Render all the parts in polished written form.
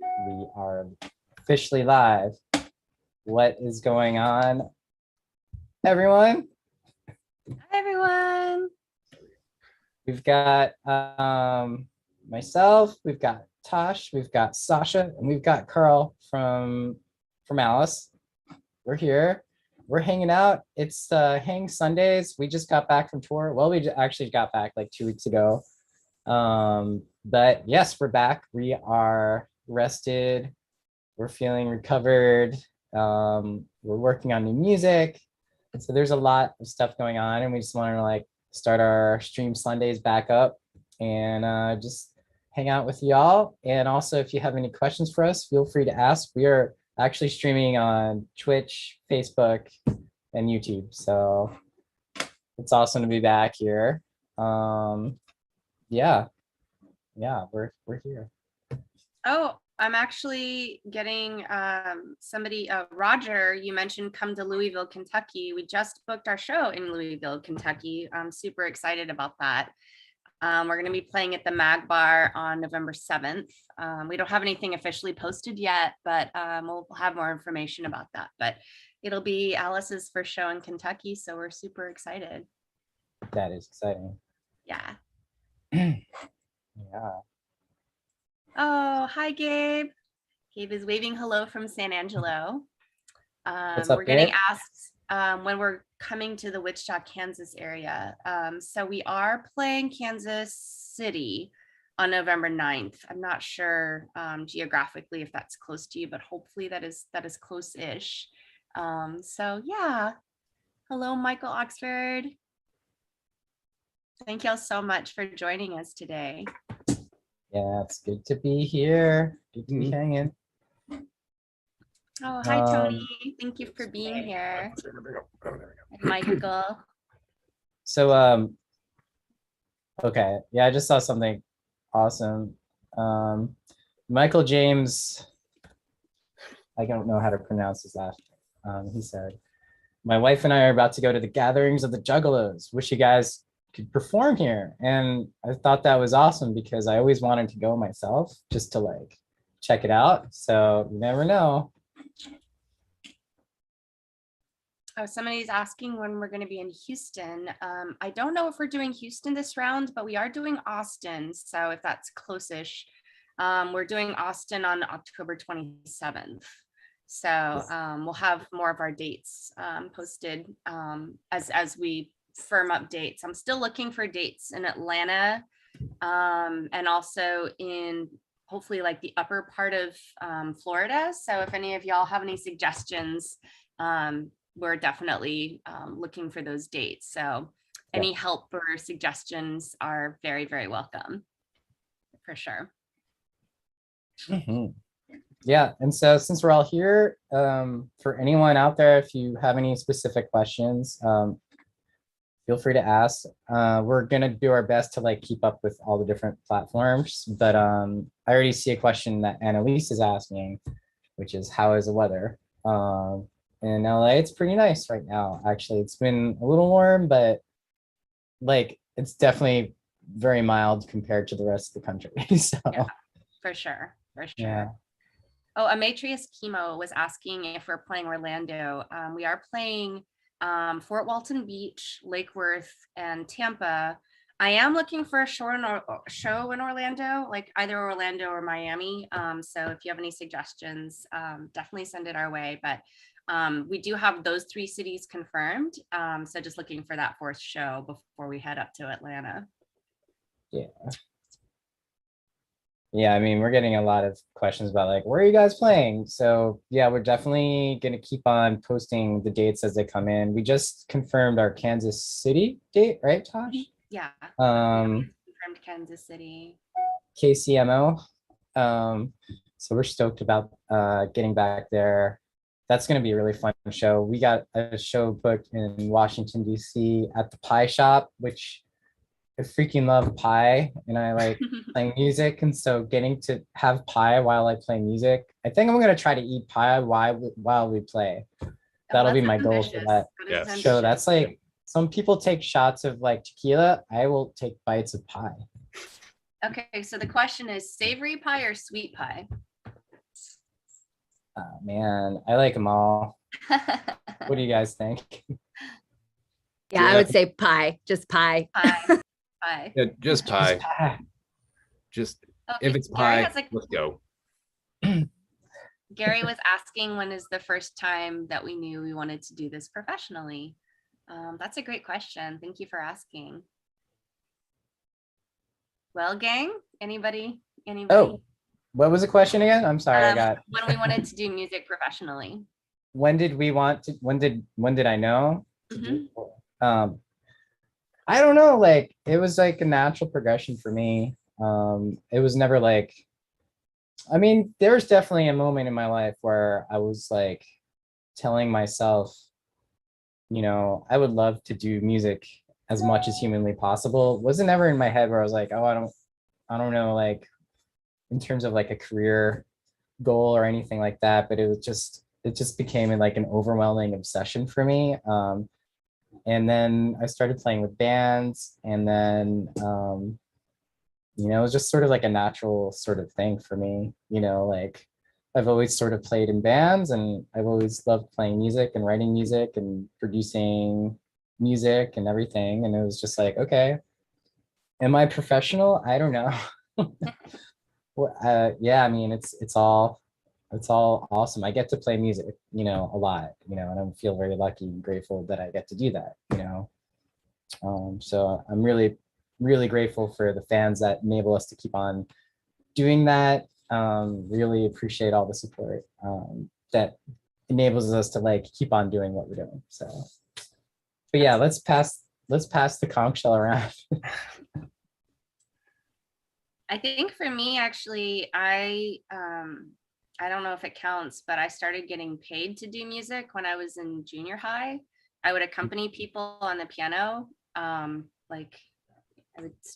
We are officially live. What is going on, everyone? Hi, everyone. We've got myself, we've got Tosh, we've got Sasha, and we've got Carl from Alice. We're here. We're hanging out. It's Hang Sundays. We just got back from tour. Well, we actually got back like 2 weeks ago. But yes, we're back. We are rested. We're feeling recovered. We're working on new music. So there's a lot of stuff going on, and we just wanted to like start our stream Sundays back up and just hang out with y'all. And also, if you have any questions for us, feel free to ask. We are actually streaming on Twitch, Facebook, and YouTube. So it's awesome to be back here. Yeah, we're here. Oh, I'm actually getting somebody, Roger, you mentioned come to Louisville, Kentucky. We just booked our show in Louisville, Kentucky. I'm super excited about that. We're going to be playing at the Mag Bar on November 7th. We don't have anything officially posted yet, but we'll have more information about that. But it'll be Alice's first show in Kentucky, so we're super excited. That is exciting. Yeah. Yeah. Oh, hi, Gabe. Gabe is waving hello from San Angelo. What's up, we're getting Gabe? asked when we're coming to the Wichita, Kansas area. So we are playing Kansas City on November 9th. I'm not sure geographically if that's close to you, but hopefully that is close-ish. So yeah. Hello, Michael Oxford. Thank y'all so much for joining us today. Yeah, it's good to be here. Good to be hanging. Oh, hi, Tony. Thank you for being here. And Michael. So, okay. Yeah, I just saw something awesome. Michael James, I don't know how to pronounce his last name. He said, my wife and I are about to go to the gatherings of the Juggalos. Wish you guys could perform here. And I thought that was awesome because I always wanted to go myself just to like check it out. So you never know. Oh, somebody's asking when we're going to be in Houston. I don't know if we're doing Houston this round, but we are doing Austin. So if that's close-ish, we're doing Austin on October 27th. So we'll have more of our dates posted as we firm up dates. I'm still looking for dates in Atlanta and also in hopefully like the upper part of Florida. So if any of y'all have any suggestions, we're definitely looking for those dates. So any help or suggestions are very, very welcome for sure. Yeah, and so since we're all here, for anyone out there, if you have any specific questions, feel free to ask. We're gonna do our best to like keep up with all the different platforms, but I already see a question that Annalise is asking, which is how is the weather? In LA, it's pretty nice right now. Actually, it's been a little warm, but like it's definitely very mild compared to the rest of the country. So yeah, for sure. Yeah. Oh, Amatrius Chemo was asking if we're playing Orlando. We are playing Fort Walton Beach, Lake Worth, and Tampa. I am looking for a show in Orlando, like either Orlando or Miami. So if you have any suggestions, definitely send it our way. But we do have those 3 cities confirmed. So just looking for that 4th show before we head up to Atlanta. Yeah, I mean, we're getting a lot of questions about like, where are you guys playing? So yeah, we're definitely going to keep on posting the dates as they come in. We just confirmed our Kansas City date, right, Tosh? Yeah. Confirmed Kansas City. KCMO. So we're stoked about getting back there. That's going to be a really fun show. We got a show booked in Washington, D.C. at the Pie Shop, which I freaking love pie, and I like playing music, and so getting to have pie while I play music. I think I'm gonna try to eat pie while we play. That'll be my goal for that show. That's like some people take shots of like tequila. I will take bites of pie. Okay, so the question is savory pie or sweet pie? Man, I like them all. What do you guys think? Yeah, I would say pie, just pie. Pie. Pie. Yeah, just pie. pie. Just Okay, if it's Gary pie, has a let's go. Gary was asking when is the first time that we knew we wanted to do this professionally? That's a great question. Thank you for asking. Well, gang, anybody? Oh, what was the question again? I'm sorry, I got. When we wanted to do music professionally. When did we want to? When did I know? I don't know. Like it was like a natural progression for me. It was never like. I mean, there was definitely a moment in my life where I was like telling myself, I would love to do music as much as humanly possible. It wasn't ever in my head where I was like, oh, I don't know, like in terms of like a career goal or anything like that. But it just became like an overwhelming obsession for me. And then I started playing with bands, and then it was just sort of like a natural sort of thing for me. Like I've always sort of played in bands, and I've always loved playing music and writing music and producing music and everything. And it was just like, okay, am I professional? I don't know. Well, yeah, I mean, it's all awesome. I get to play music, a lot, and I feel very lucky and grateful that I get to do that. So I'm really, really grateful for the fans that enable us to keep on doing that. Really appreciate all the support that enables us to like keep on doing what we're doing. So, but yeah, let's pass the conch shell around. I think for me, actually, I don't know if it counts, but I started getting paid to do music when I was in junior high. I would accompany people on the piano. I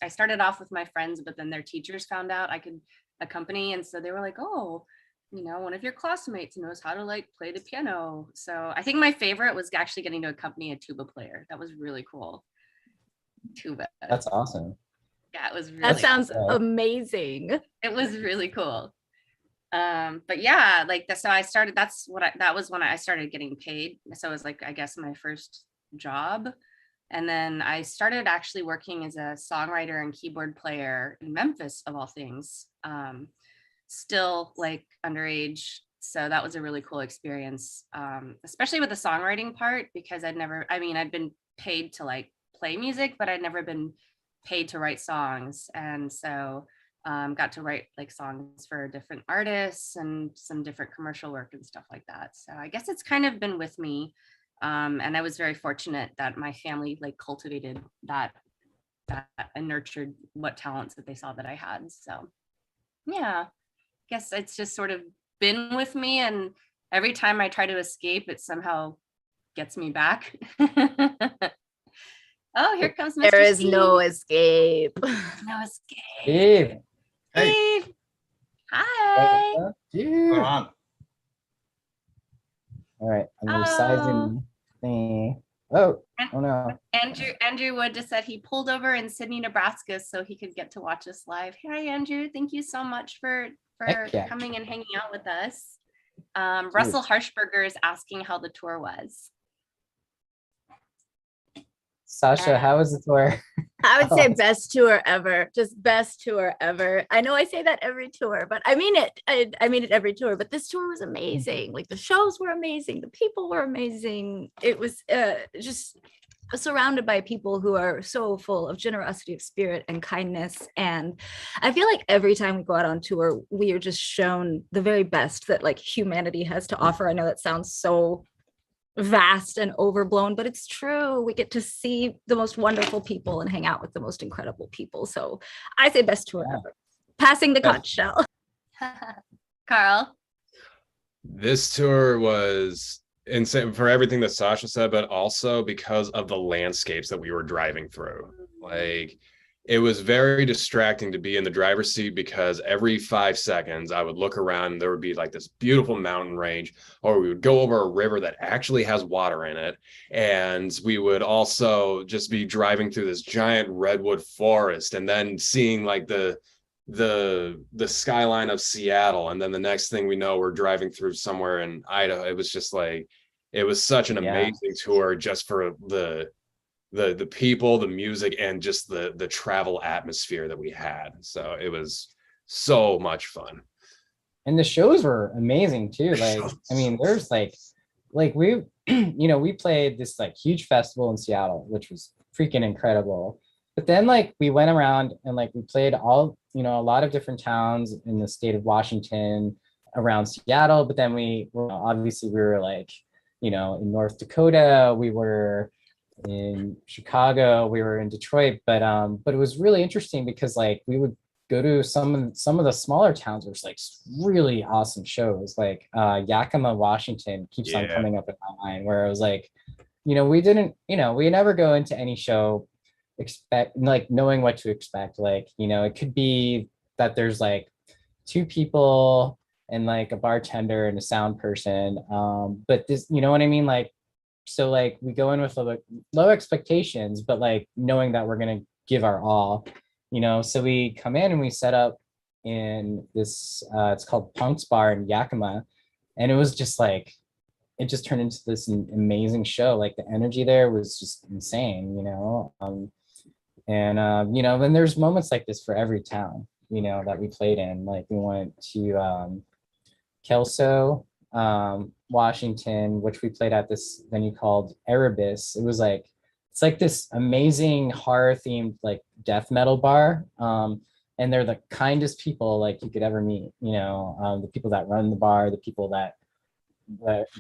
started off with my friends, but then their teachers found out I could accompany, and so they were like, "Oh, one of your classmates knows how to like play the piano." So I think my favorite was actually getting to accompany a tuba player. That was really cool. Tuba. That's awesome. Yeah, it was really That sounds awesome. amazing. It was really cool. But yeah, like so I started, that was when I started getting paid. So it was like, I guess my first job. And then I started actually working as a songwriter and keyboard player in Memphis, of all things. Still like underage. So that was a really cool experience, especially with the songwriting part, because I'd been paid to like play music, but I'd never been paid to write songs. And so got to write like songs for different artists and some different commercial work and stuff like that. So I guess it's kind of been with me. And I was very fortunate that my family like cultivated that and nurtured what talents that they saw that I had. So yeah, I guess it's just sort of been with me. And every time I try to escape, it somehow gets me back. Oh, here comes Mr. There is Steve. no escape. No escape. Steve. Hey. Steve. Hi. Dude. Come on. All right, I'm resizing thingy. Oh no. Andrew Wood just said he pulled over in Sydney, Nebraska, so he could get to watch us live. Hi, Andrew. Thank you so much for Heck yeah. coming and hanging out with us. Russell Harshberger is asking how the tour was. Sasha, how was the tour? I would say best tour ever. Just best tour ever. I know I say that every tour, but I mean it. I mean it every tour. But this tour was amazing. Like the shows were amazing. The people were amazing. It was just surrounded by people who are so full of generosity of spirit and kindness. And I feel like every time we go out on tour, we are just shown the very best that like humanity has to offer. I know that sounds so vast and overblown, but it's true. We get to see the most wonderful people and hang out with the most incredible people. So I say best tour ever. Passing the conch shell. Carl. This tour was insane for everything that Sasha said, but also because of the landscapes that we were driving through. Like it was very distracting to be in the driver's seat because every 5 seconds I would look around and there would be like this beautiful mountain range, or we would go over a river that actually has water in it. And we would also just be driving through this giant redwood forest and then seeing like the the skyline of Seattle, and then the next thing we know, we're driving through somewhere in Idaho. It was just like, it was such an amazing tour just for the people, the music, and just the travel atmosphere that we had. So it was so much fun. And the shows were amazing too. Like, I mean, there's like we, we played this like huge festival in Seattle, which was freaking incredible. But then like we went around and like we played all, a lot of different towns in the state of Washington around Seattle. But then obviously we were like, in North Dakota, we were in Chicago, we were in Detroit. But it was really interesting because like we would go to some of the smaller towns where it's like really awesome shows, like Yakima, Washington keeps on coming up in my mind, where it was like, we didn't, we never go into any show knowing what to expect. Like, it could be that there's like 2 people and like a bartender and a sound person. But this, you know what I mean? Like, so like we go in with low expectations, but like knowing that we're going to give our all. So we come in and we set up in this, it's called Punk's Bar in Yakima. And it was just like, it just turned into this amazing show. Like the energy there was just insane, then there's moments like this for every town, that we played in. Like we went to Kelso, Washington, which we played at this venue called Erebus. It was like, it's like this amazing horror themed like death metal bar. And they're the kindest people like you could ever meet, the people that run the bar, the people that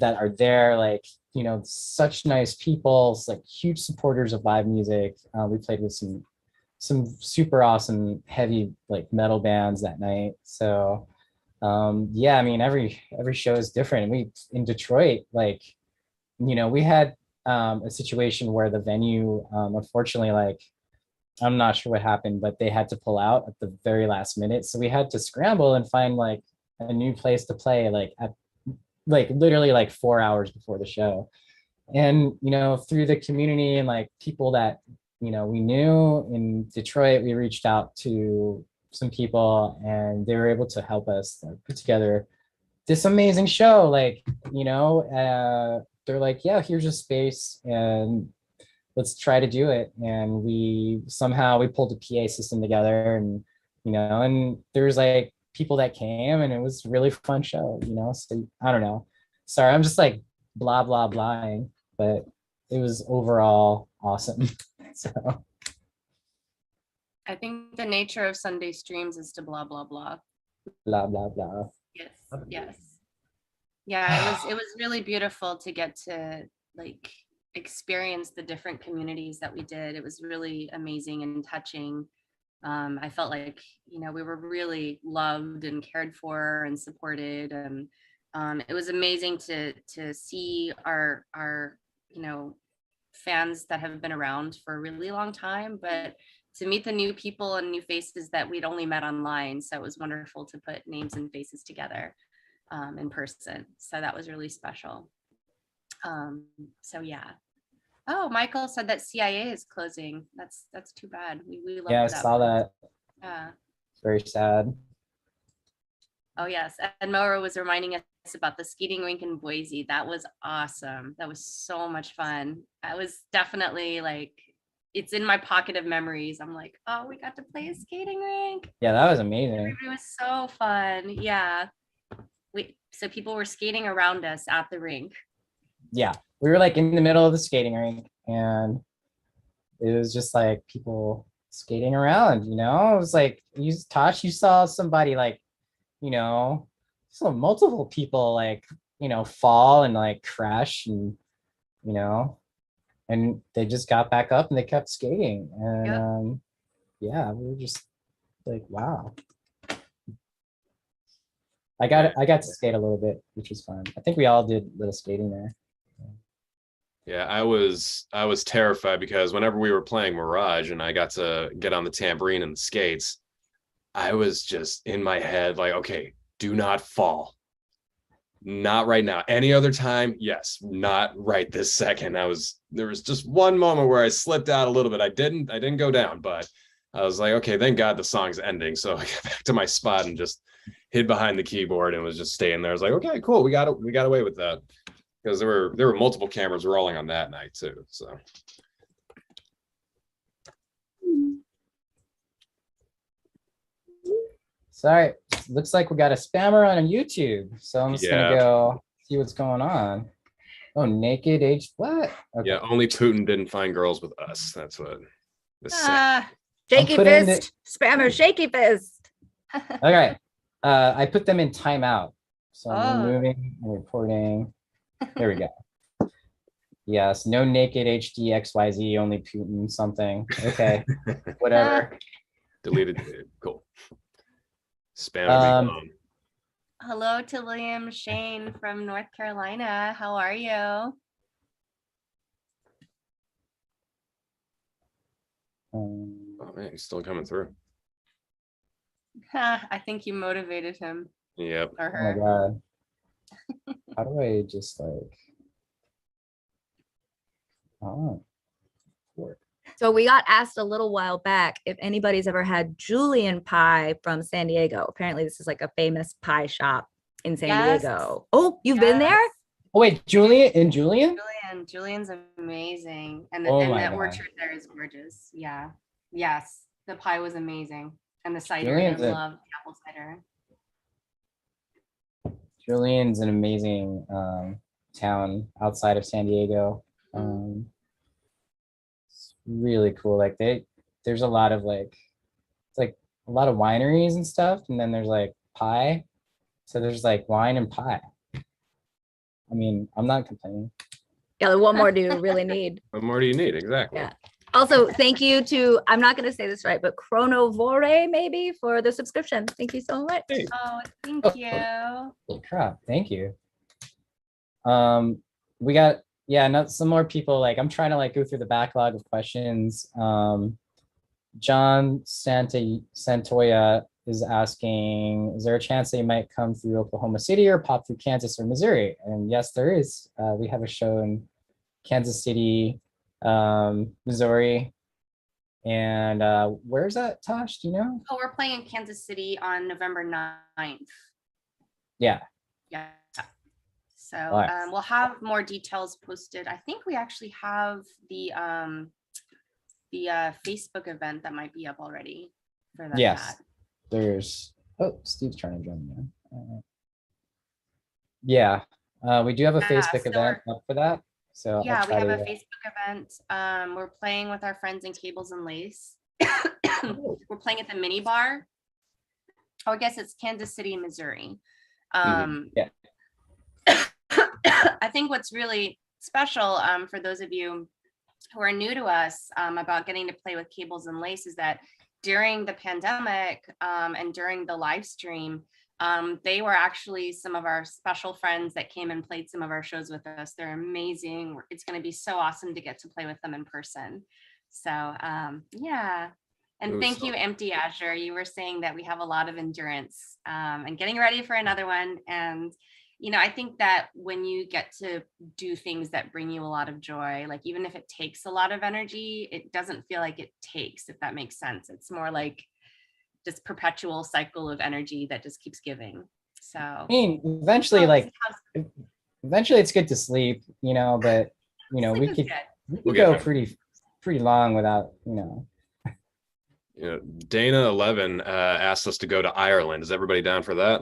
are there, like, such nice people. It's like huge supporters of live music. We played with some super awesome heavy like metal bands that night. So I mean, every show is different. We in Detroit, like, we had a situation where the venue, unfortunately, like, I'm not sure what happened, but they had to pull out at the very last minute. So we had to scramble and find like a new place to play, like at like literally like 4 hours before the show. And, through the community and like people that, we knew in Detroit, we reached out to some people and they were able to help us put together this amazing show. Like, they're like, yeah, here's a space and let's try to do it. And we pulled a PA system together, and, and there's like people that came, and it was a really fun show, so I don't know. Sorry, I'm just like blah, blah, blahing, but it was overall awesome. So I think the nature of Sunday streams is to blah, blah, blah. Blah, blah, blah. Yes, yes. Yeah, it was really beautiful to get to like experience the different communities that we did. It was really amazing and touching. I felt like, we were really loved and cared for and supported. And it was amazing to see our fans that have been around for a really long time, but to meet the new people and new faces that we'd only met online. So it was wonderful to put names and faces together in person. So that was really special. So yeah. Oh, Michael said that CIA is closing. That's too bad. We love I that. saw that. Yeah. Very sad. Oh yes, and Maura was reminding us about the skating rink in Boise. That was awesome. That was so much fun. I was definitely like, it's in my pocket of memories. I'm like, oh, we got to play a skating rink. Yeah, that was amazing. It was so fun. Yeah. So people were skating around us at the rink. Yeah, we were like in the middle of the skating rink, and it was just like people skating around, It was like, you saw somebody like, so multiple people like, fall and like crash and, and they just got back up and they kept skating. And we were just like, wow. I got to skate a little bit, which was fun. I think we all did a little skating there. Yeah, I was terrified because whenever we were playing Mirage and I got to get on the tambourine and the skates, I was just in my head like, okay, do not fall. Not right now. Any other time, yes, not right this second. There was just one moment where I slipped out a little bit. I didn't go down, but I was like, okay, thank God the song's ending. So I got back to my spot and just hid behind the keyboard and was just staying there. I was like, okay, cool. We got away with that because there were multiple cameras rolling on that night too. So. Sorry, looks like we got a spammer on YouTube. So I'm just gonna Yeah. go see what's going on. Oh, naked age what? Okay. Yeah, only Putin didn't find girls with us. That's what this said. Ah, Shaky put in the- fist, spammer, shaky fist. Okay. I put them in timeout. So I'm Oh. removing and reporting. There we go. Yes, no naked HD XYZ, only Putin something. Okay, whatever. Deleted. Cool. Spam Um, every hello to William Shane from North Carolina. How are you? Oh man, he's still coming through. I think you motivated him Yep. or oh my her. God. How do I just like, oh, work. So we got asked a little while back if anybody's ever had Julian pie from San Diego. Apparently this is like a famous pie shop in San Yes. Diego. Oh, you've been there? Yes. Oh wait, Julian? Julian's amazing. And Oh and my the God. orchard there is gorgeous. Yeah. Yes. The pie was amazing. And the cider, Julian's I a- love apple cider. Julian's an amazing town outside of San Diego. It's really cool. Like there's a lot of like, it's like a lot of wineries and stuff, and then there's like pie. So there's like wine and pie. I mean, I'm not complaining. Yeah, like, what more do you really need? What more do you need? Exactly. Yeah. Also, thank you to, I'm not going to say this right, but Chronovore maybe for the subscription. Thank you so much. Hey. Oh, thank Oh. you. Holy crap, thank you. We got, yeah, not some more people. Like I'm trying to like go through the backlog of questions. John Santoya is asking, is there a chance they might come through Oklahoma City or pop through Kansas or Missouri? And yes, there is. We have a show in Kansas City, Missouri. And where's that, Tosh? Do you know? Oh, we're playing in Kansas City on November 9th. Yeah. Yeah. So Alright. we'll have more details posted. I think we actually have the Facebook event that might be up already for that. Yes. There's, oh, Steve's trying to join me. Yeah, we do have a Yeah, Facebook so event up for that. So Yeah, I'll we try have a to, Facebook event. We're playing with our friends in Cables and Lace. We're playing at the mini bar. Oh, I guess it's Kansas City, Missouri. Yeah. I think what's really special for those of you who are new to us about getting to play with Cables and Lace is that during the pandemic and during the live stream, they were actually some of our special friends that came and played some of our shows with us. They're amazing. It's going to be so awesome to get to play with them in person. So yeah. And thank you, Empty Azure. You were saying that we have a lot of endurance and getting ready for another one. And you know, I think that when you get to do things that bring you a lot of joy, like even if it takes a lot of energy, it doesn't feel like it takes, if that makes sense. It's more like this perpetual cycle of energy that just keeps giving. So I mean, eventually, like, eventually it's good to sleep, you know, but, you know, we could go pretty long without, you know. You know, Dana 11 asked us to go to Ireland. Is everybody down for that?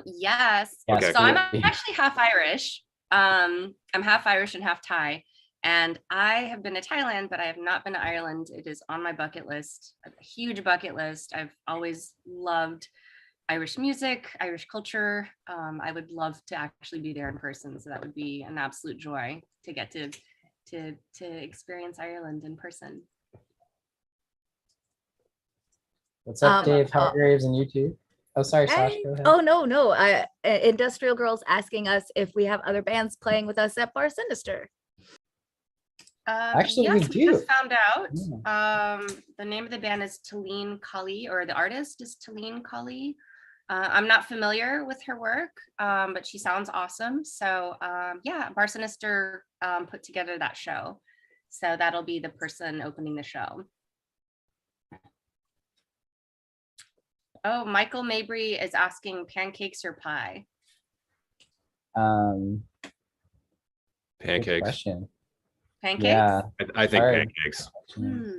Yes. Okay, So cool. I'm actually half Irish. I'm half Irish and half Thai. And I have been to Thailand, but I have not been to Ireland. It is on my bucket list, a huge bucket list. I've always loved Irish music, Irish culture. I would love to actually be there in person. So that would be an absolute joy to get to experience Ireland in person. What's up, Dave Hargraves and YouTube? Oh, sorry, Sasha, go ahead. Oh, no. Industrial Girls asking us if we have other bands playing with us at Bar Sinister. Actually, yes, we do. just found out. The name of the band is Talene Kali, or the artist is Talene Kali. I'm not familiar with her work, but she sounds awesome. So yeah, Bar Sinister put together that show. So that'll be the person opening the show. Oh, Michael Mabry is asking pancakes or pie. Good Pancakes. question. Pancakes? Yeah. I think Hard. pancakes. Hmm.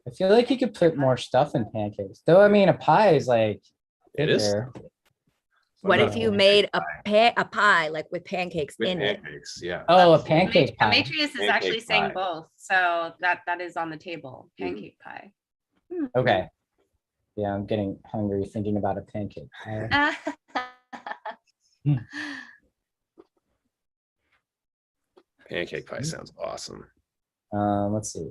I feel like you could put more stuff in pancakes. Though I mean a pie is like It is? thicker. What about if a you pancake made a pie like with pancakes with in it? pancakes? Yeah. Oh, a pancake pie. Demetrius is actually Pancake saying pie. both, so that is on the table. Pancake pie. Okay. Yeah, I'm getting hungry thinking about a pancake pie. Pancake pie sounds awesome. Let's see.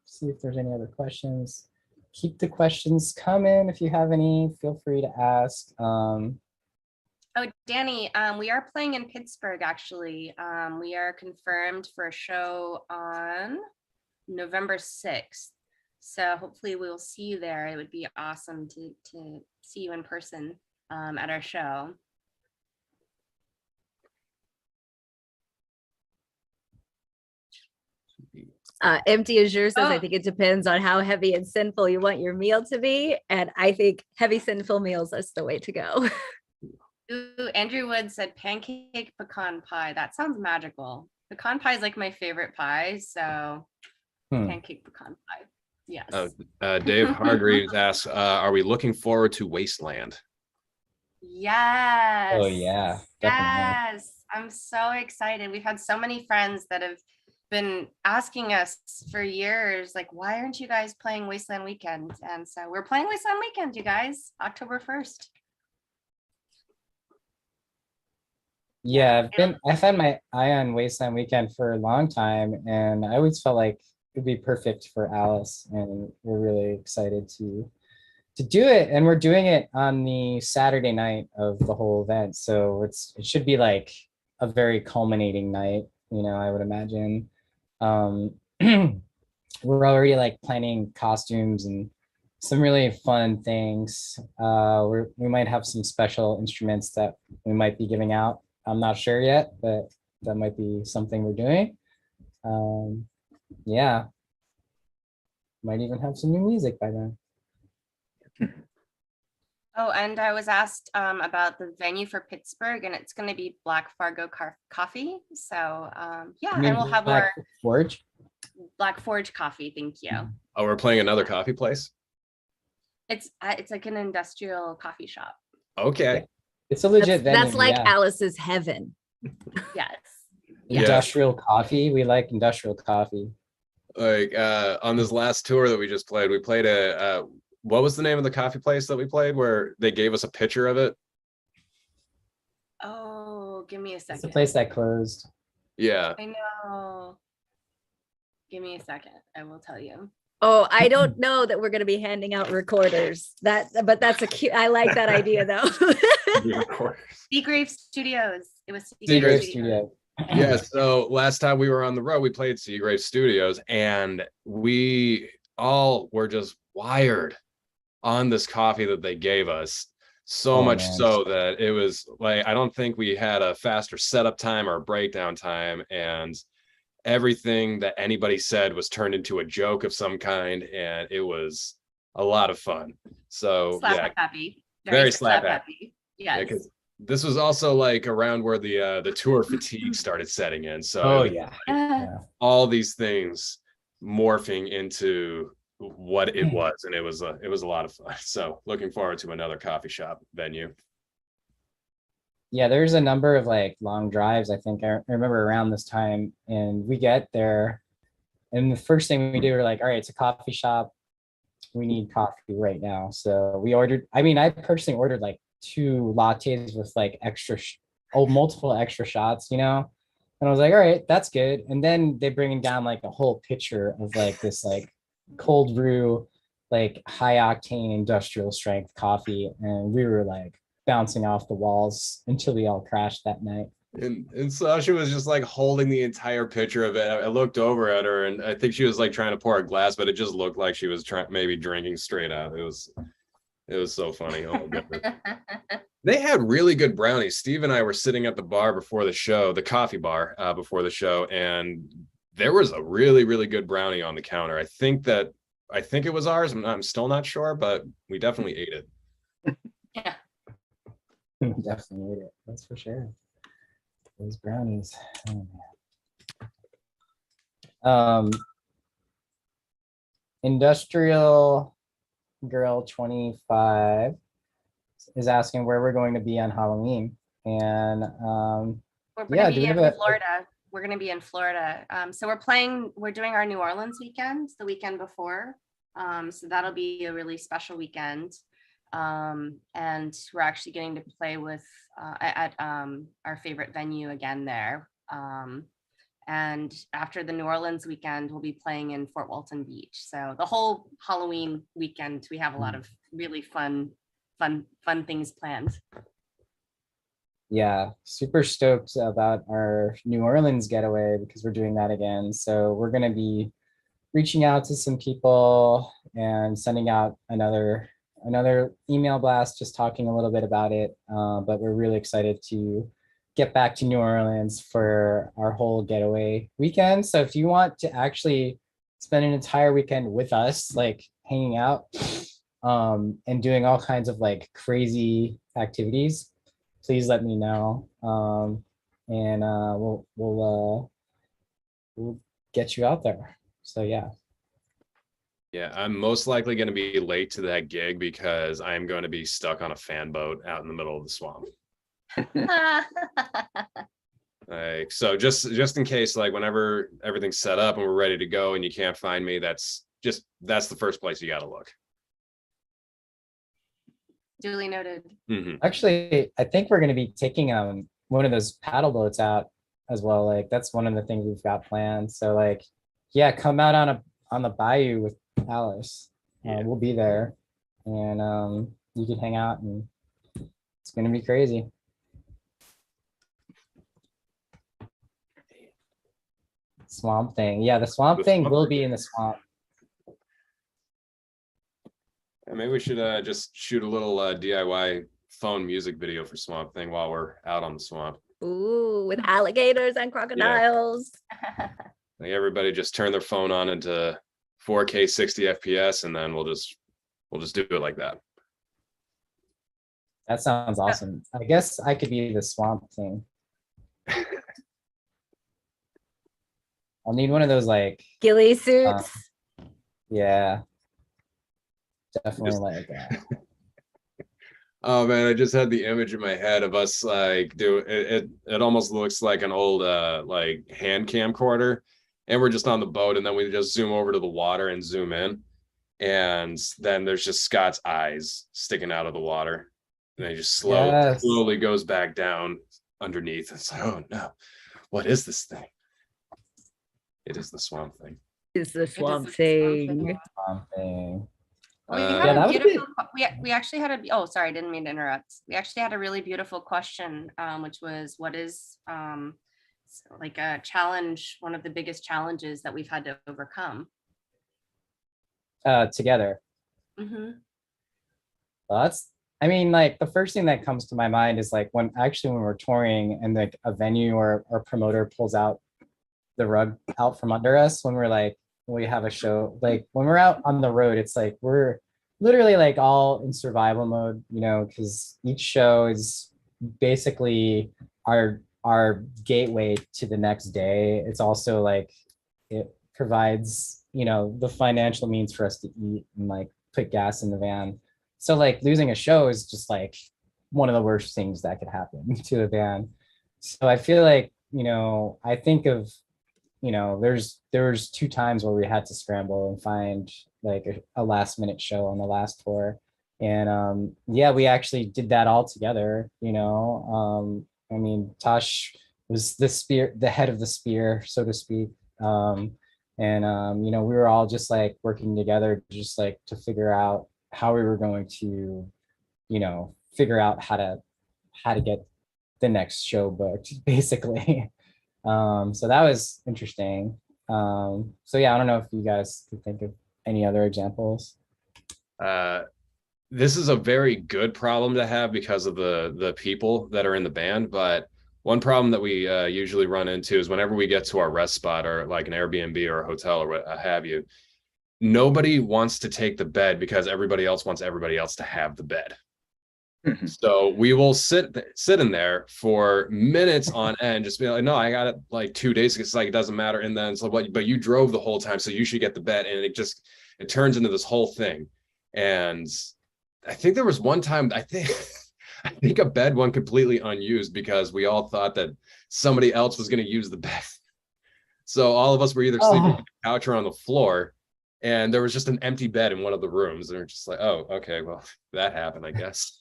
See if there's any other questions. Keep the questions coming. If you have any, feel free to ask. Oh, Danny, we are playing in Pittsburgh, actually. We are confirmed for a show on November 6th. So hopefully we'll see you there. It would be awesome to see you in person at our show. Empty Azure says, I Oh. think it depends on how heavy and sinful you want your meal to be. And I think heavy sinful meals is the way to go. Ooh, Andrew Wood said pancake pecan pie. That sounds magical. Pecan pie is like my favorite pie. So pancake pecan pie. Yes. Dave Hargreaves asks, are we looking forward to Wasteland? Yes. Oh yeah, definitely. Yes. I'm so excited. We've had so many friends that have been asking us for years, like, why aren't you guys playing Wasteland Weekend? And so we're playing Wasteland Weekend, you guys, October 1st. Yeah, I've had my eye on Wasteland Weekend for a long time, and I always felt like it'd be perfect for Alice, and we're really excited to do it. And we're doing it on the Saturday night of the whole event, so it should be like a very culminating night, I would imagine. We're already like planning costumes and some really fun things. We might have some special instruments that we might be giving out. I'm not sure yet, but that might be something we're doing. Yeah. Might even have some new music by then. Oh, and I was asked about the venue for Pittsburgh, and it's going to be Black Fargo Coffee. So yeah, and we'll have Black our Forge. Black Forge coffee. Thank you. Oh, we're playing another coffee place? It's like an industrial coffee shop. Okay. It's a legit venue. That's like yeah. Alice's heaven. Yes. Industrial coffee. We like industrial coffee. Like on this last tour that we just played, we played what was the name of the coffee place that we played where they gave us a picture of it? Oh, give me a It's the second. place that closed. Yeah. I know. Give me a second. I will tell you. Oh, I don't know that we're going to be handing out recorders. But that's a cute. I like that idea though. Seagrave Studios. It was Seagrave Studios. Studio. Yeah, so last time we were on the road, we played Seagrave Studios, and we all were just wired on this coffee that they gave us. So much man. So that it was like, I don't think we had a faster setup time or breakdown time, and everything that anybody said was turned into a joke of some kind, and it was a lot of fun. So Slap happy. very slap happy. Yes. Yeah, this was also like around where the tour fatigue started setting in. So Oh it was yeah. Yeah. all these things morphing into what it was, and it was a lot of fun. So looking forward to another coffee shop venue. Yeah, there's a number of like long drives. I think I remember around this time, and we get there, and the first thing we do, we're like, all right, it's a coffee shop. We need coffee right now. So we ordered. I mean, I personally ordered like 2 lattes with like multiple extra shots, And I was like, all right, that's good. And then they bringing down like a whole pitcher of like this like cold brew, like high octane industrial strength coffee, and we were like bouncing off the walls until we all crashed that night. And Sasha was just like holding the entire pitcher of it. I looked over at her, and I think she was like trying to pour a glass, but it just looked like she was maybe drinking straight out. It was so funny. Oh, they had really good brownies. Steve and I were sitting at the bar before the show, the coffee bar before the show, and there was a really, really good brownie on the counter. I think that I think it was ours. I'm still not sure, but we definitely ate it. Yeah. Definitely ate it. That's for sure. Those brownies. Oh, man. Industrial Girl 25 is asking where we're going to be on Halloween. And We're yeah, gonna do be we in have a Florida. We're gonna be in Florida. So we're doing our New Orleans weekend the weekend before. So that'll be a really special weekend. And we're actually getting to play with at our favorite venue again there. And after the New Orleans weekend, we'll be playing in Fort Walton Beach. So the whole Halloween weekend, we have a lot of really fun things planned. Yeah, super stoked about our New Orleans getaway because we're doing that again. So we're going to be reaching out to some people and sending out another email blast, just talking a little bit about it. But we're really excited to get back to New Orleans for our whole getaway weekend. So if you want to actually spend an entire weekend with us, like hanging out and doing all kinds of like crazy activities, please let me know. And we'll get you out there. So yeah. Yeah, I'm most likely going to be late to that gig because I'm going to be stuck on a fan boat out in the middle of the swamp. Like, so just in case, like whenever everything's set up and we're ready to go and you can't find me, that's the first place you got to look. Duly noted. Mhm. Actually, I think we're going to be taking one of those paddle boats out as well. Like that's one of the things we've got planned. So like, yeah, come out on the bayou with Alice. Yeah. We'll be there, and you can hang out, and it's going to be crazy. Swamp Thing. Yeah, the Swamp The Thing Swamp will Thing. be in the swamp. And maybe we should just shoot a little DIY phone music video for Swamp Thing while we're out on the swamp. Ooh, with alligators and crocodiles. Like everybody just turn their phone on into 4K 60 FPS, and then we'll just do it like that. That sounds awesome. I guess I could be the Swamp Thing. I'll need one of those like, Ghillie suits. yeah, definitely Just- like that. Oh man, I just had the image in my head of us like it almost looks like an old like hand camcorder, and we're just on the boat, and then we just zoom over to the water and zoom in, and then there's just Scott's eyes sticking out of the water, and he just Yes. slowly goes back down underneath. It's like, oh no, what is this thing? It is the Swamp Thing. Is the Swamp the Swamp Thing. Thing. Swamp Thing. We Yeah, had that a would be- beautiful, we actually had oh, sorry, I didn't mean to interrupt. We actually had a really beautiful question, which was, what is like a challenge, one of the biggest challenges that we've had to overcome? Together. Mhm. Well, I mean, like the first thing that comes to my mind is like when we're touring and like a venue or promoter pulls out the rug out from under us when we have a show. Like when we're out on the road, it's like we're literally like all in survival mode, because each show is basically our gateway to the next day. It's also like it provides, the financial means for us to eat and like put gas in the van. So like losing a show is just like one of the worst things that could happen to a band. So I feel like, I think of, there was 2 times where we had to scramble and find like a last minute show on the last tour. And yeah, we actually did that all together, I mean, Tosh was the head of the spear, so to speak. We were all just like working together, just like to figure out how we were going to, figure out how to get the next show booked, basically. So that was interesting. So yeah, I don't know if you guys can think of any other examples. This is a very good problem to have because of the people that are in the band. But one problem that we usually run into is whenever we get to our rest spot or like an Airbnb or a hotel or what have you, nobody wants to take the bed because everybody else wants everybody else to have the bed. So we will sit in there for minutes on end, just be like, no, I got it like 2 days. It's like, it doesn't matter. And then so but you drove the whole time, so you should get the bed. And it turns into this whole thing. And I think there was one time, I think a bed went completely unused because we all thought that somebody else was going to use the bed. So all of us were either sleeping on the couch or on the floor, and there was just an empty bed in one of the rooms. And we're just like, oh, okay, well, that happened, I guess.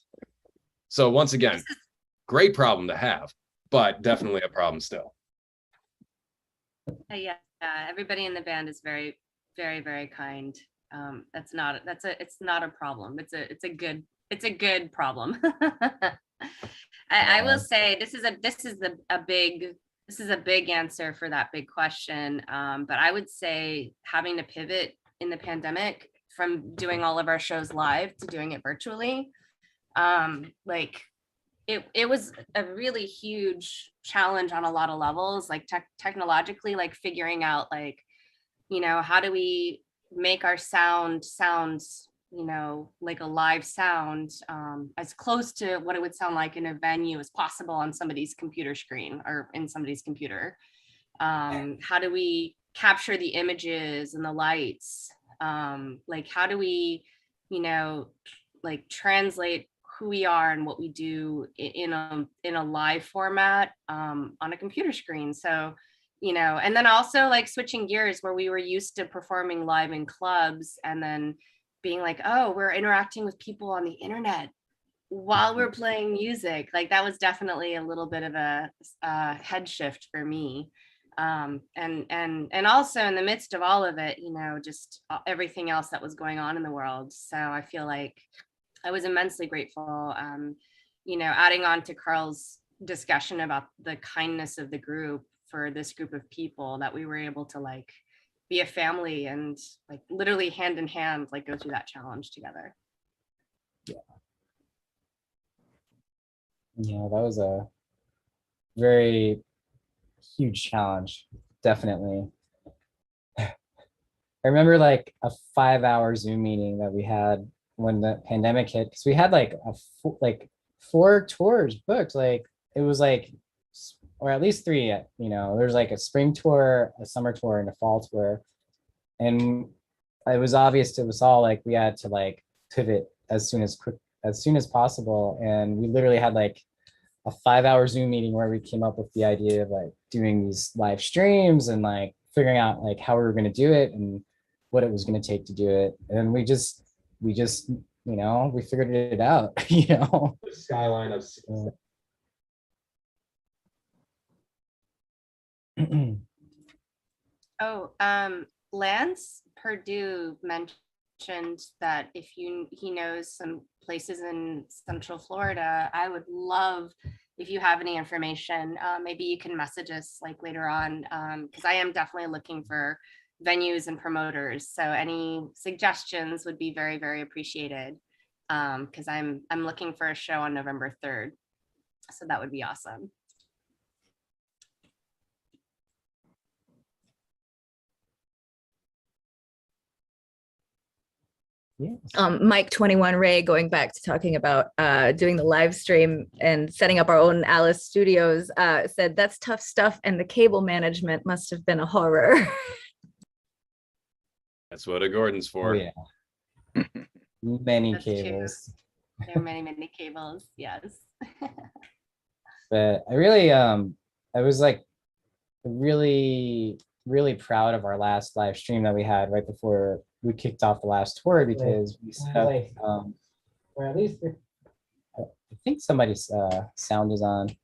So once again, great problem to have, but definitely a problem still. Yeah, everybody in the band is very, very, very kind. It's not a problem. It's a good problem. I will say this is a big answer for that big question. But I would say having to pivot in the pandemic from doing all of our shows live to doing it virtually, like it was a really huge challenge on a lot of levels, like technologically, like figuring out like, how do we make our sounds, like a live sound, as close to what it would sound like in a venue as possible on somebody's computer screen or in somebody's computer. How do we capture the images and the lights? Like, how do we, like translate who we are and what we do in a live format, on a computer screen? So, and then also like switching gears where we were used to performing live in clubs and then being like, oh, we're interacting with people on the internet while we're playing music. Like that was definitely a little bit of a head shift for me. And also in the midst of all of it, just everything else that was going on in the world. So I feel like I was immensely grateful, adding on to Carl's discussion about the kindness of the group for this group of people, that we were able to like be a family and like literally hand in hand, like go through that challenge together. Yeah, that was a very huge challenge, definitely. I remember like a 5-hour Zoom meeting that we had when the pandemic hit, because we had like four tours booked. Like it was like, or at least three, there's like a spring tour, a summer tour, and a fall tour. And it was obvious to us all like we had to like pivot as soon as possible. And we literally had like a 5-hour Zoom meeting where we came up with the idea of like doing these live streams and like figuring out like how we were going to do it and what it was going to take to do it. And we just we figured it out. The skyline of Lance Purdue mentioned that if he knows some places in Central Florida, I would love if you have any information, maybe you can message us like later on, because I am definitely looking for venues and promoters. So any suggestions would be very, very appreciated, because I'm looking for a show on November 3rd. So that would be awesome. Yes. Mike 21 Ray, going back to talking about doing the live stream and setting up our own Alice Studios, said that's tough stuff, and the cable management must have been a horror. That's what a Gordon's for. Oh, yeah. Many That's true. Cables. There are many, many cables. Yes. But I really, I was like really, really proud of our last live stream that we had right before we kicked off the last tour, because we set up, or at least I think somebody's sound is on.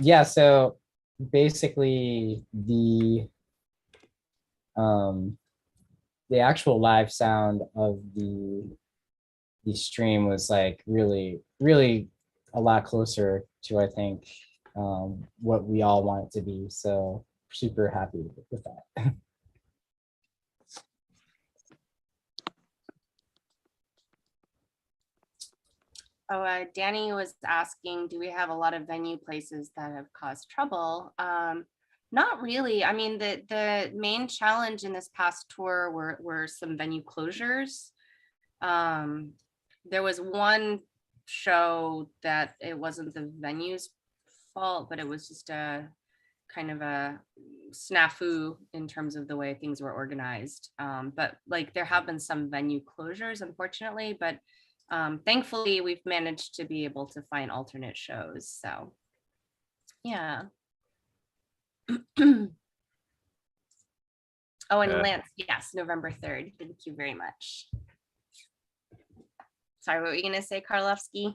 Yeah, so basically the actual live sound of the stream was like really, really a lot closer to, I think, what we all want it to be. So super happy with that. Oh, Danny was asking, do we have a lot of venue places that have caused trouble? Not really. I mean, the main challenge in this past tour were some venue closures. There was one show that it wasn't the venue's fault, but it was just a kind of a snafu in terms of the way things were organized. But like there have been some venue closures, unfortunately, but thankfully we've managed to be able to find alternate shows. So yeah. Oh, and Yeah. Lance, yes, November 3rd. Thank you very much. Sorry, what were you gonna say, Karlovsky?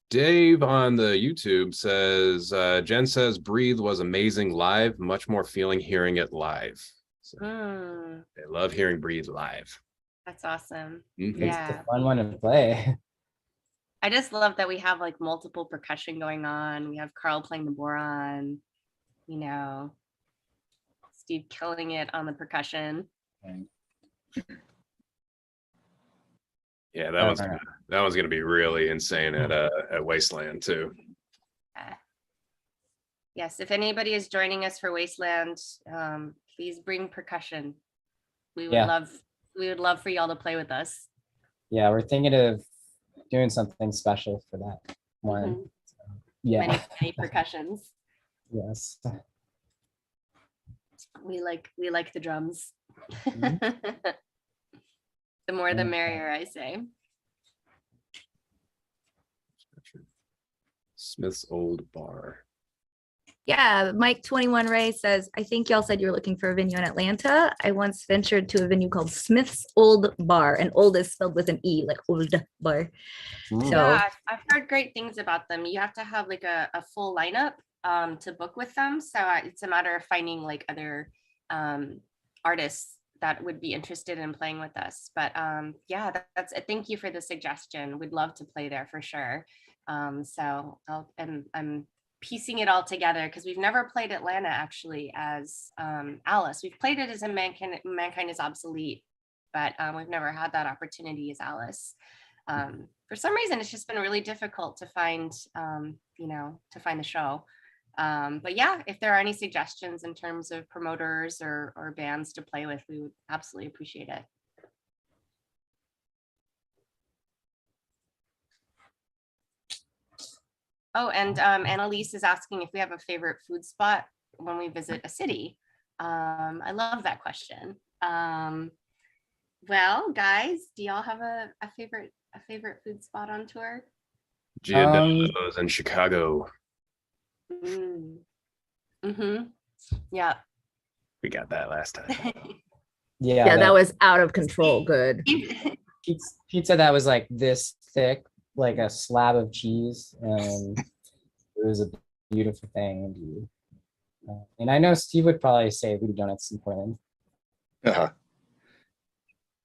Dave on the YouTube says, Jen says Breathe was amazing live, much more feeling hearing it live. So Mm, I love hearing Breathe live. that's awesome. Mhm. It's Yeah. a fun one to play. I just love that we have like multiple percussion going on. We have Carl playing the boron, you know, Steve killing it on the percussion. Yeah, that one's gonna be really insane at Wasteland too. Yes, if anybody is joining us for Wasteland, please bring percussion. We would Yeah. love for y'all to play with us. Yeah, we're thinking of doing something special for that one. Mhm. Yeah. Many percussions. Yes. We like the drums. Mhm. The more the Okay. merrier, I say. Smith's Old Bar. Yeah, Mike 21 Ray says, I think y'all said you were looking for a venue in Atlanta. I once ventured to a venue called Smith's Old Bar, and old is spelled with an E, like old bar. Ooh. So Yeah, I've heard great things about them. You have to have like a full lineup to book with them. So it's a matter of finding like other artists that would be interested in playing with us. But yeah, that's thank you for the suggestion. We'd love to play there for sure. So I'm piecing it all together because we've never played Atlanta actually as Alice. We've played it as a Mankind is Obsolete, but we've never had that opportunity as Alice. For some reason, it's just been really difficult to find, to find the show. But yeah, if there are any suggestions in terms of promoters or bands to play with, we would absolutely appreciate it. Oh, and Annalise is asking if we have a favorite food spot when we visit a city. I love that question. Well, guys, do y'all have a favorite food spot on tour? Giordano's in Chicago. Mm-hmm. Yeah. We got that last time. Yeah, that was out of control. Good. pizza that was like this thick, like a slab of cheese, and it was a beautiful thing indeed. And I know Steve would probably say Voodoo Donuts in Portland.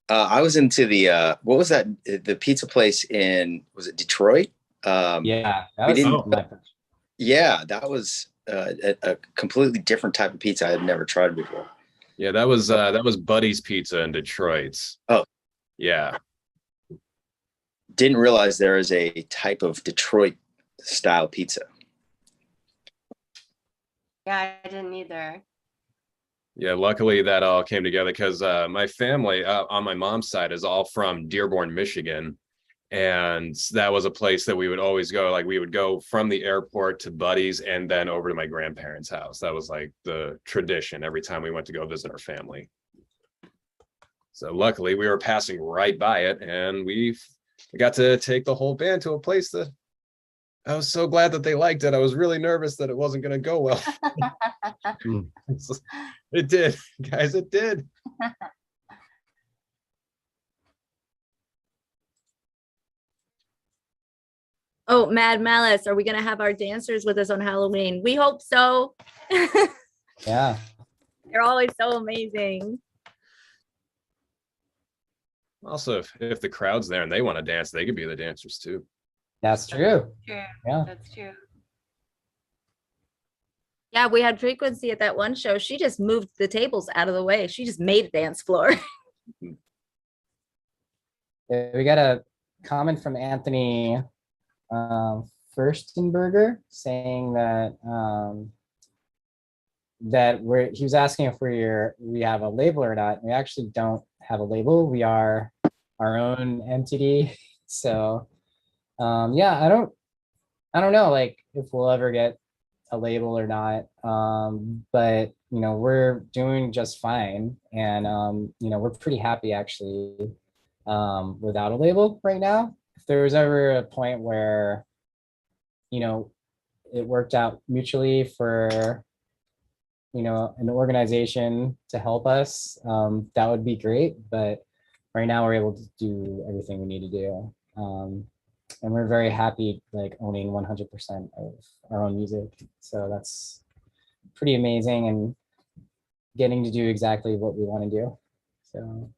I was into the what was that? The pizza place in, was it Detroit? Yeah, that we was didn't- my first. Yeah, that was a completely different type of pizza I had never tried before. Yeah, that was Buddy's Pizza in Detroit. Oh. Yeah. Didn't realize there is a type of Detroit style pizza. Yeah, I didn't either. Yeah, luckily that all came together because my family on my mom's side is all from Dearborn, Michigan. And that was a place that we would always go. Like we would go from the airport to Buddy's and then over to my grandparents' house. That was like the tradition every time we went to go visit our family. So luckily we were passing right by it and we got to take the whole band to a place that I was so glad that they liked it. I was really nervous that it wasn't going to go well. It did, guys, it did. Oh, Mad Malice, are we going to have our dancers with us on Halloween? We hope so. Yeah. They're always so amazing. Also, if the crowd's there and they want to dance, they could be the dancers too. That's true. True. Yeah. That's true. Yeah, we had Frequency at that one show. She just moved the tables out of the way. She just made a dance floor. We got a comment from Anthony Furstenberger saying that he was asking if we have a label or not. We actually don't have a label. We are our own entity. So yeah, I don't know like if we'll ever get a label or not. But you know, we're doing just fine. And you know, we're pretty happy actually without a label right now. If there was ever a point where, you know, it worked out mutually for, you know, an organization to help us, that would be great. But right now we're able to do everything we need to do. And we're very happy like owning 100% of our own music. So that's pretty amazing and getting to do exactly what we want to do. So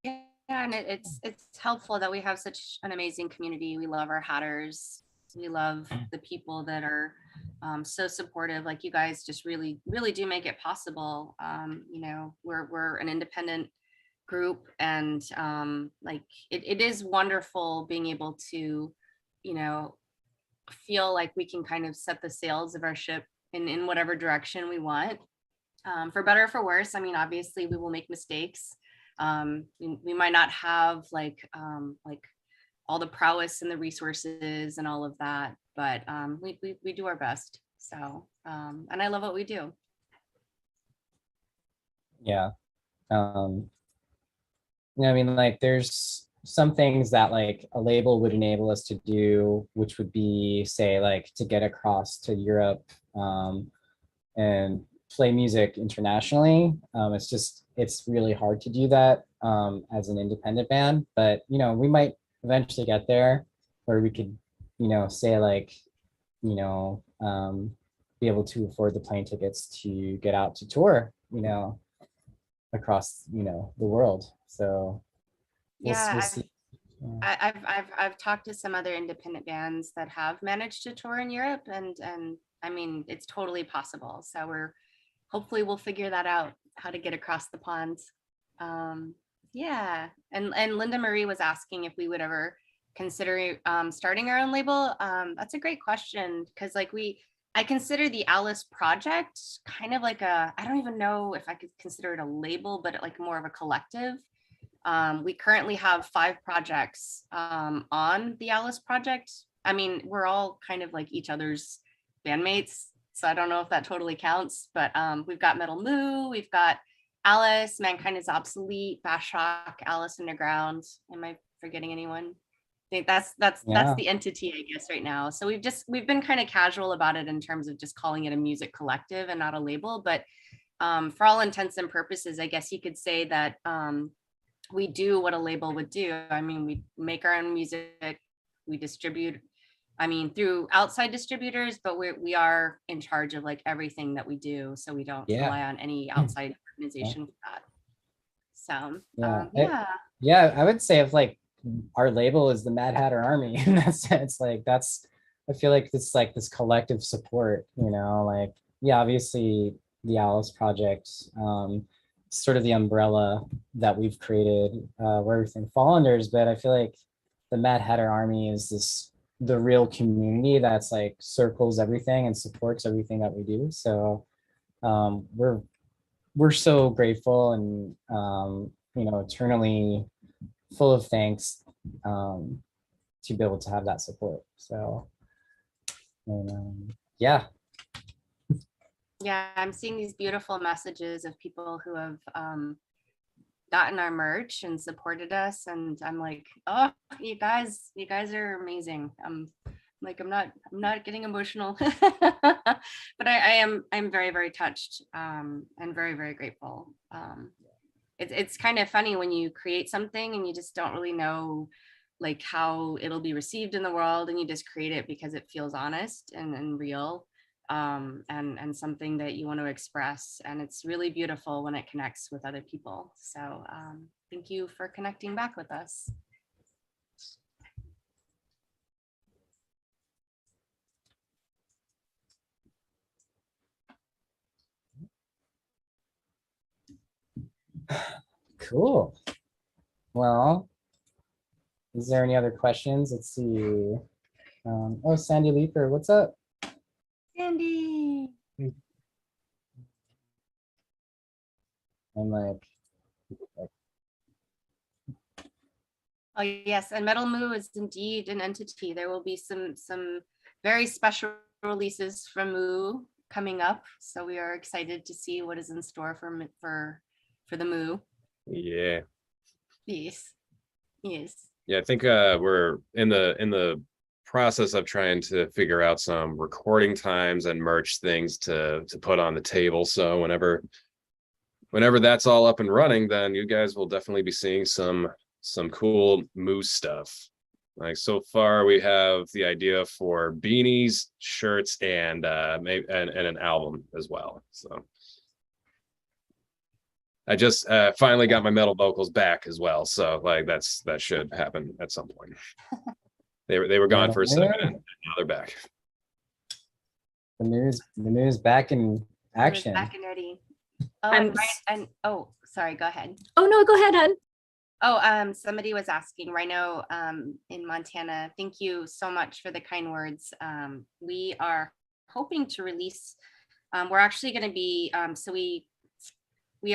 Yeah, and it's helpful that we have such an amazing community. We love our hatters. We love the people that are so supportive. Like you guys just really do make it possible. You know, we're an independent group, and like it is wonderful being able to, you know, feel like we can kind of set the sails of our ship in whatever direction we want, for better or for worse. I mean, obviously we will make mistakes. We might not have like all the prowess and the resources and all of that, but we do our best. So and I love what we do. yeah. I mean, like there's some things that like a label would enable us to do, which would be say like to get across to Europe and play music internationally. It's really hard to do that as an independent band, but you know, we might eventually get there where we could, you know, say like, you know, be able to afford the plane tickets to get out to tour, you know, across, you know, the world. So we'll see. Yeah. I've talked to some other independent bands that have managed to tour in Europe, and I mean, it's totally possible. So hopefully we'll figure that out, how to get across the pond. Yeah, and Linda Marie was asking if we would ever consider starting our own label. That's a great question, because like I consider the Alice project kind of like I don't even know if I could consider it a label, but like more of a collective. We currently have 5 projects on the Alice project. I mean, we're all kind of like each other's bandmates, so I don't know if that totally counts, but we've got Metal Moo, we've got Alice, Mankind is Obsolete, Bash Rock, Alice Underground. Am I forgetting anyone? I think that's the entity, I guess, right now. So we've been kind of casual about it in terms of just calling it a music collective and not a label, but for all intents and purposes, I guess you could say that we do what a label would do. I mean, we make our own music, we distribute, I mean, through outside distributors, but we are in charge of like everything that we do. So we don't rely on any outside organization for that. So yeah, I would say if like our label is the Mad Hatter Army in that sense, like I feel like it's like this collective support, you know, like, yeah, obviously the Alice project, sort of the umbrella that we've created where everything falls under, but I feel like the Mad Hatter Army is the real community that's like circles everything and supports everything that we do. So we're so grateful and you know, eternally full of thanks to be able to have that support. So and, yeah. Yeah, I'm seeing these beautiful messages of people who have gotten our merch and supported us, and I'm like, oh, you guys are amazing. Like, I'm not getting emotional, but I'm very, very touched and very, very grateful. It's kind of funny when you create something and you just don't really know like how it'll be received in the world, and you just create it because it feels honest and real. And something that you want to express, and it's really beautiful when it connects with other people. So thank you for connecting back with us. Cool. Well, is there any other questions? Let's see. Oh, Sandy Leeper, what's up? Sandy. I'm like, Oh, yes, and Metal Moo is indeed an entity. There will be some very special releases from Moo coming up. So we are excited to see what is in store for the Moo. Yeah. Yes. Yes. Yeah, I think we're in the process of trying to figure out some recording times and merch things to put on the table. So whenever that's all up and running, then you guys will definitely be seeing some cool moose stuff. Like so far, we have the idea for beanies, shirts, and maybe and an album as well. So I just finally got my metal vocals back as well. So like that should happen at some point. They were gone for a second, and now they're back. the news back in It was action. back and ready. Oh, I'm and, oh, sorry, go ahead. Oh no, go ahead, hon. Oh, somebody was asking, Rhino, in Montana, thank you so much for the kind words. We are hoping to release, we're actually going to be, so we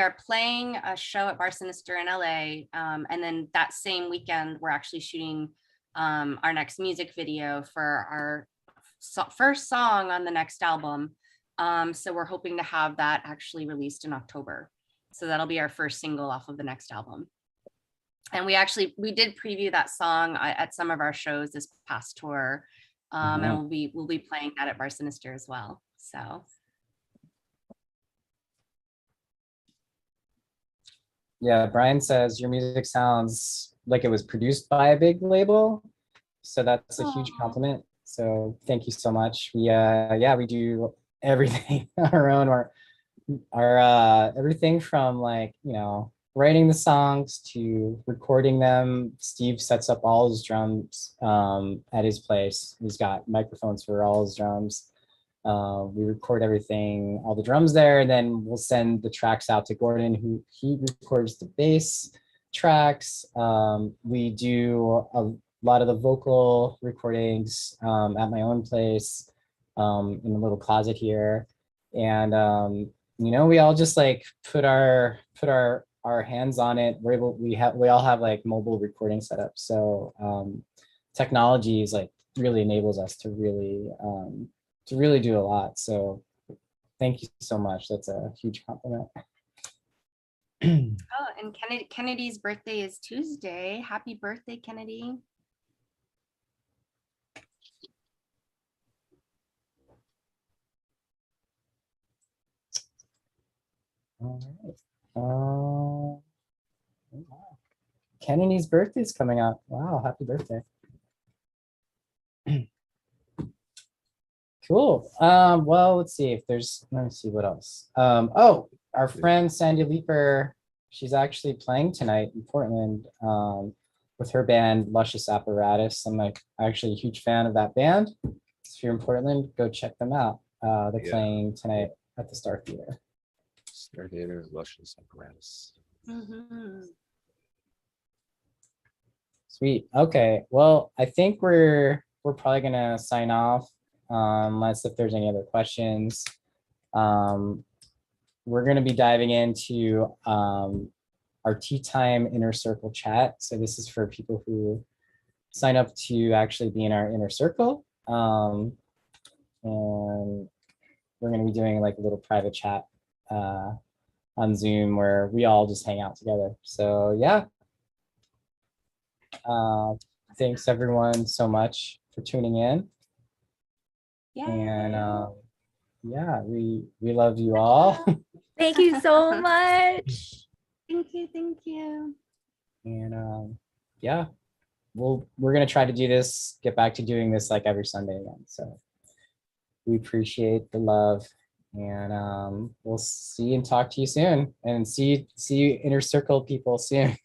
are playing a show at Bar Sinister in LA. And then that same weekend, we're actually shooting our next music video for our first song on the next album. So we're hoping to have that actually released in October. So that'll be our first single off of the next album. And we did preview that song at some of our shows this past tour. And we'll be playing that at Bar Sinister as well. So Yeah, Brian says your music sounds like it was produced by a big label. So that's a huge Aw. compliment. So thank you so much. We we do everything on our own, our everything from like, you know, writing the songs to recording them. Steve sets up all his drums at his place. He's got microphones for all his drums. We record everything, all the drums there, and then we'll send the tracks out to Gordon, who he records the bass tracks. We do a lot of the vocal recordings at my own place in the little closet here. And you know, we all just like put our hands on it. We all have like mobile recording setups. So technology is like really enables us to really do a lot. So thank you so much. That's a huge compliment. oh, and Kennedy's birthday is Tuesday. Happy birthday, Kennedy. All right. Kennedy's birthday is coming up. Wow, happy birthday. Cool. Well, let's see if there's, let me see what else. Oh, our friend Sandy Leeper, she's actually playing tonight in Portland with her band Luscious Apparatus. I'm like actually a huge fan of that band. If you're in Portland, go check them out. They're playing tonight at the Star Theater. Star Theater, Luscious Apparatus. Mhm. Sweet. Okay. Well, I think we're probably gonna sign off unless if there's any other questions. We're gonna be diving into our tea time inner circle chat. So this is for people who sign up to actually be in our inner circle. And we're gonna be doing like a little private chat on Zoom where we all just hang out together. So yeah. Thanks everyone so much for tuning in. Yeah. And yeah, we love you all. Thank you so much. Thank you. Thank you. And yeah, we're gonna try to do this, get back to doing this like every Sunday again. So we appreciate the love, and we'll see and talk to you soon, and see you inner circle people soon.